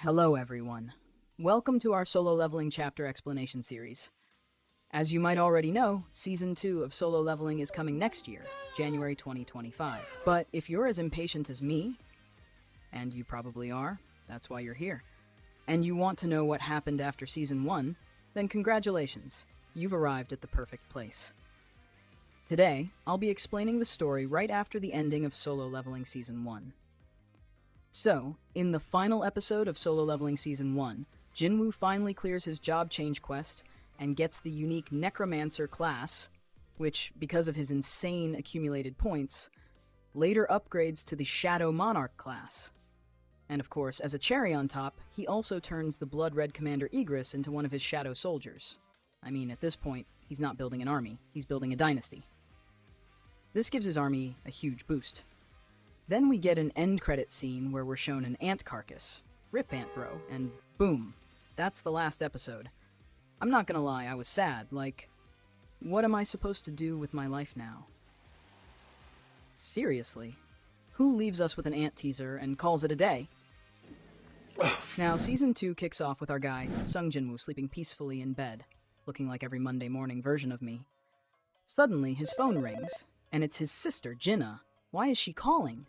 Hello everyone. Welcome to our solo leveling chapter explanation series. As you might already know, Season 2 of Solo Leveling is coming next year, January 2025. But if you're as impatient as me, and you probably are, that's why you're here, and you want to know what happened after Season 1, then congratulations, you've arrived at the perfect place. Today, I'll be explaining the story right after the ending of Solo Leveling Season 1. So, in the final episode of Solo Leveling Season 1, Jin-Woo finally clears his job change quest and gets the unique Necromancer class, which, because of his insane accumulated points, later upgrades to the Shadow Monarch class. And of course, as a cherry on top, he also turns the Blood Red Commander Igris into one of his Shadow Soldiers. I mean, at this point, he's not building an army, he's building a dynasty. This gives his army a huge boost. Then we get an end credit scene where we're shown an ant carcass. Rip ant bro, and boom, that's the last episode. I'm not gonna lie, I was sad, like, what am I supposed to do with my life now? Seriously, who leaves us with an ant teaser and calls it a day? Now, Season 2 kicks off with our guy, Sung Jin-Woo, sleeping peacefully in bed, looking like every Monday morning version of me. Suddenly, his phone rings, and it's his sister, Jinna. Why is she calling?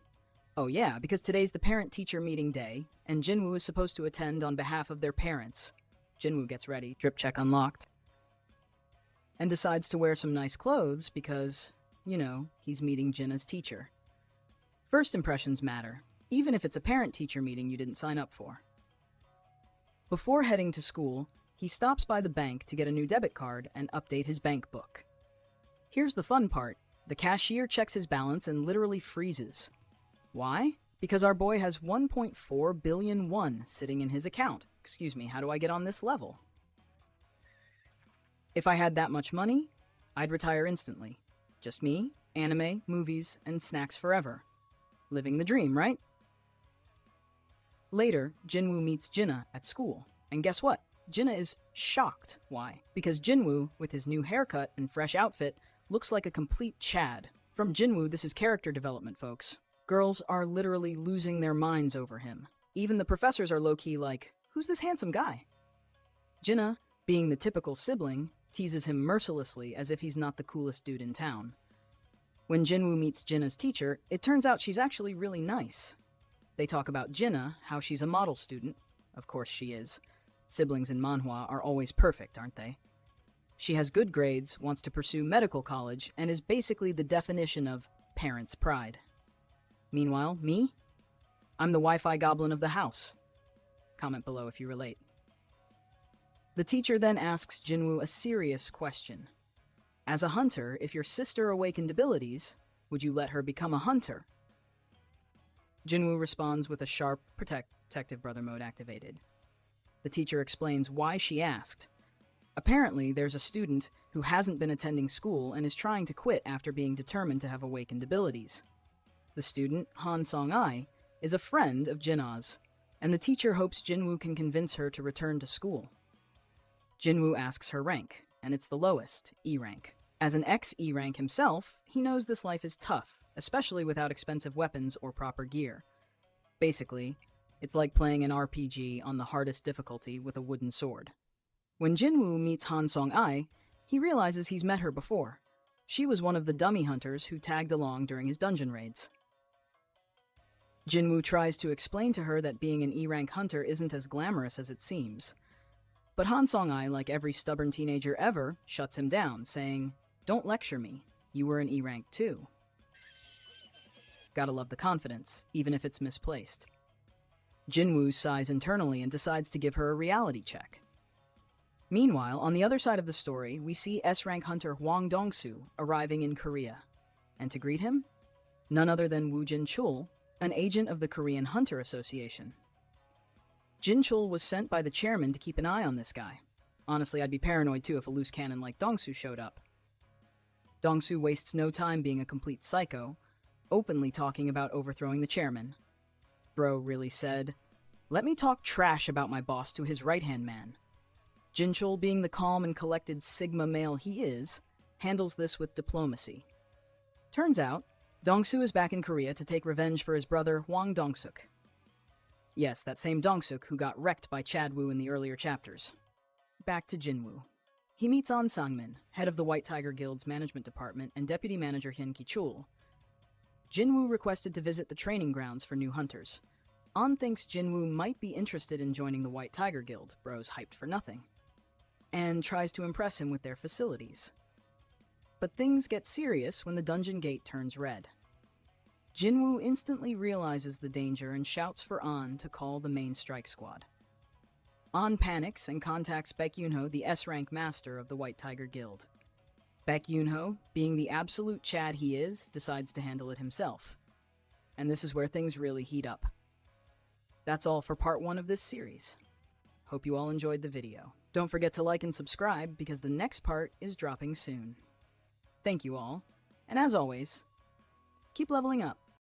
Oh yeah, because today's the parent-teacher meeting day, and Jin-Woo is supposed to attend on behalf of their parents. Jin-Woo gets ready, drip check unlocked, and decides to wear some nice clothes because, you know, he's meeting Jinna's teacher. First impressions matter, even if it's a parent-teacher meeting you didn't sign up for. Before heading to school, he stops by the bank to get a new debit card and update his bank book. Here's the fun part. The cashier checks his balance and literally freezes. Why? Because our boy has 1.4 billion won sitting in his account. Excuse me, how do I get on this level? If I had that much money, I'd retire instantly. Just me, anime, movies, and snacks forever. Living the dream, right? Later, Jin-Woo meets Jinna at school. And guess what? Jinna is shocked. Why? Because Jin-Woo, with his new haircut and fresh outfit, looks like a complete Chad. From Jin-Woo, this is character development, folks. Girls are literally losing their minds over him. Even the professors are low-key like, who's this handsome guy? Jinna, being the typical sibling, teases him mercilessly as if he's not the coolest dude in town. When Jin-Woo meets Jinna's teacher, it turns out she's actually really nice. They talk about Jinna, how she's a model student. Of course she is. Siblings in Manhwa are always perfect, aren't they? She has good grades, wants to pursue medical college, and is basically the definition of parents' pride. Meanwhile, me? I'm the Wi-Fi goblin of the house. Comment below if you relate. The teacher then asks Jin-Woo a serious question. As a hunter, if your sister awakened abilities, would you let her become a hunter? Jin-Woo responds with a sharp protective brother mode activated. The teacher explains why she asked. Apparently, there's a student who hasn't been attending school and is trying to quit after being determined to have awakened abilities. The student, Han Song-ai, is a friend of Jinna's, and the teacher hopes Jin-Woo can convince her to return to school. Jin-Woo asks her rank, and it's the lowest, E rank. As an ex-E rank himself, he knows this life is tough, especially without expensive weapons or proper gear. Basically, it's like playing an RPG on the hardest difficulty with a wooden sword. When Jin-Woo meets Han Song-ai, he realizes he's met her before. She was one of the dummy hunters who tagged along during his dungeon raids. Jin-Woo tries to explain to her that being an E-rank hunter isn't as glamorous as it seems. But Han Song-ai, like every stubborn teenager ever, shuts him down, saying, "Don't lecture me, you were an E-rank too." Gotta love the confidence, even if it's misplaced. Jin-Woo sighs internally and decides to give her a reality check. Meanwhile, on the other side of the story, we see S-rank hunter Hwang Dong-soo arriving in Korea. And to greet him? None other than Woo Jin-chul, an agent of the Korean Hunter Association. Jin-chul was sent by the chairman to keep an eye on this guy. Honestly, I'd be paranoid too if a loose cannon like Dong-soo showed up. Dong-soo wastes no time being a complete psycho, openly talking about overthrowing the chairman. Bro really said, "Let me talk trash about my boss to his right-hand man." Jin-chul, being the calm and collected Sigma male he is, handles this with diplomacy. Turns out, Dong-soo is back in Korea to take revenge for his brother Hwang Dong-suk. Yes, that same Dongsuk who got wrecked by Chad-woo in the earlier chapters. Back to Jin-woo. He meets An Sang-min, head of the White Tiger Guild's management department and deputy manager Hyun Ki-chul. Jin-woo requested to visit the training grounds for new hunters. An thinks Jin-woo might be interested in joining the White Tiger Guild, bros hyped for nothing, and tries to impress him with their facilities. But things get serious when the dungeon gate turns red. Jin-woo instantly realizes the danger and shouts for An to call the main strike squad. An panics and contacts Baek Yoon-ho, the S-rank master of the White Tiger Guild. Baek Yoon-ho, being the absolute Chad he is, decides to handle it himself. And this is where things really heat up. That's all for part 1 of this series. Hope you all enjoyed the video. Don't forget to like and subscribe because the next part is dropping soon. Thank you all, and as always, keep leveling up.